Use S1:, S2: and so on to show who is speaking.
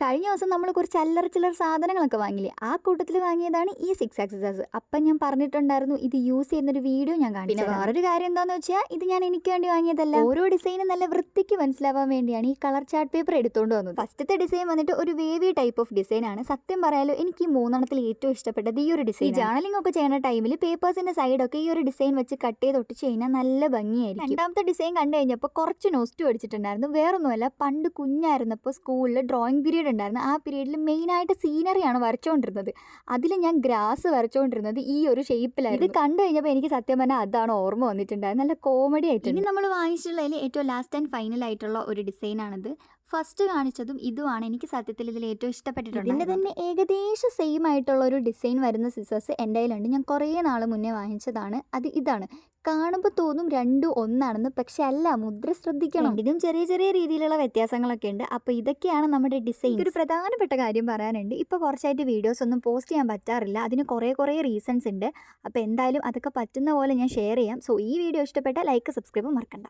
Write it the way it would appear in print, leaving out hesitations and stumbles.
S1: കഴിഞ്ഞ ദിവസം നമ്മൾ കുറച്ച് അല്ലറ ചില്ലറ സാധനങ്ങളൊക്കെ വാങ്ങില്ലേ, ആ കൂട്ടത്തിൽ വാങ്ങിയതാണ് ഈ 6 ആക്സസറീസ്. അപ്പം ഞാൻ പറഞ്ഞിട്ടുണ്ടായിരുന്നു ഇത് യൂസ് ചെയ്യുന്നൊരു വീഡിയോ ഞാൻ കാണിച്ചു. പിന്നെ വേറൊരു കാര്യം എന്താണെന്ന് വെച്ചാൽ ഇത് ഞാൻ എനിക്ക് വേണ്ടി വാങ്ങിയതല്ല, ഓരോ ഡിസൈനും നല്ല വൃത്തിക്ക് മനസ്സിലാവാൻ വേണ്ടിയാണ് ഈ കളർ ചാർട്ട് പേപ്പർ എടുത്തുകൊണ്ട് വന്നത്. ഫസ്റ്റത്തെ ഡിസൈൻ വന്നിട്ട് ഒരു വേവി ടൈപ്പ് ഓഫ് ഡിസൈൻ ആണ്. സത്യം പറയാലോ എനിക്ക് ഈ മൂന്നെണ്ണത്തിൽ ഏറ്റവും ഇഷ്ടപ്പെട്ടത് ഈ ഒരു ഡിസൈൻ. ജേർണലിംഗ് ഒക്കെ ചെയ്യുന്ന ടൈമിൽ പേപ്പേഴ്സിന്റെ സൈഡൊക്കെ ഈ ഒരു ഡിസൈൻ വെച്ച് കട്ട് ചെയ്ത് ഒട്ടിച്ച് കഴിഞ്ഞാൽ നല്ല ഭംഗിയായിരിക്കും. രണ്ടാമത്തെ ഡിസൈൻ കണ്ടു കഴിഞ്ഞപ്പോൾ കുറച്ച് നോസ്റ്റ് അടിച്ചിട്ടുണ്ടായിരുന്നു. വേറൊന്നുമല്ല, പണ്ട് കുഞ്ഞായിരുന്നപ്പോൾ സ്കൂളിൽ ഡ്രോയിങ് പീരീഡ് ഉണ്ടായിരുന്നു. ആ പീരീഡിൽ മെയിനായിട്ട് സീനറിയാണ് വരച്ചുകൊണ്ടിരുന്നത്. അതിൽ ഞാൻ ഗ്രാസ് വരച്ചുകൊണ്ടിരുന്നത് ഈ ഒരു ഷേപ്പിലായിരുന്നു. ഇത് കണ്ടു കഴിഞ്ഞപ്പോൾ എനിക്ക് സത്യം പറഞ്ഞാൽ അതാണ് ഓർമ്മ വന്നിട്ടുണ്ടായത്. നല്ല കോമഡി ആയിട്ട്. ഇനി നമ്മൾ വാങ്ങിച്ചിട്ടുള്ളതിൽ ഏറ്റവും ലാസ്റ്റ് ആൻഡ് ഫൈനൽ ആയിട്ടുള്ള ഒരു ഡിസൈനാണിത്. ഫസ്റ്റ് കാണിച്ചതും ഇതുമാണ് എനിക്ക് സത്യത്തിൽ ഇതിൽ ഏറ്റവും ഇഷ്ടപ്പെട്ടിട്ടുണ്ട്. ഇതിൻ്റെ തന്നെ ഏകദേശം സെയിം ആയിട്ടുള്ള ഒരു ഡിസൈൻ വരുന്ന സിസേഴ്സ് എൻ്റെ കയ്യിലുണ്ട്. ഞാൻ കുറേ നാൾ മുന്നേ വാങ്ങിച്ചതാണ്. അത് ഇതാണ്. കാണുമ്പോൾ തോന്നും രണ്ടും ഒന്നാണെന്ന്, പക്ഷെ അല്ല, മുദ്ര ശ്രദ്ധിക്കണം. ഇതിനും ചെറിയ ചെറിയ രീതിയിലുള്ള വ്യത്യാസങ്ങളൊക്കെ ഉണ്ട്. അപ്പോൾ ഇതൊക്കെയാണ് നമ്മുടെ ഡിസൈൻ. ഒരു പ്രധാനപ്പെട്ട കാര്യം പറയാനുണ്ട്. ഇപ്പോൾ കുറച്ചായിട്ട് വീഡിയോസ് ഒന്നും പോസ്റ്റ് ചെയ്യാൻ പറ്റാറില്ല. അതിന് കുറേ റീസൺസ് ഉണ്ട്. അപ്പോൾ എന്തായാലും അതൊക്കെ പറ്റുന്ന പോലെ ഞാൻ ഷെയർ ചെയ്യാം. സോ ഈ വീഡിയോ ഇഷ്ടപ്പെട്ടാൽ ലൈക്ക് സബ്സ്ക്രൈബ് മറക്കണ്ട.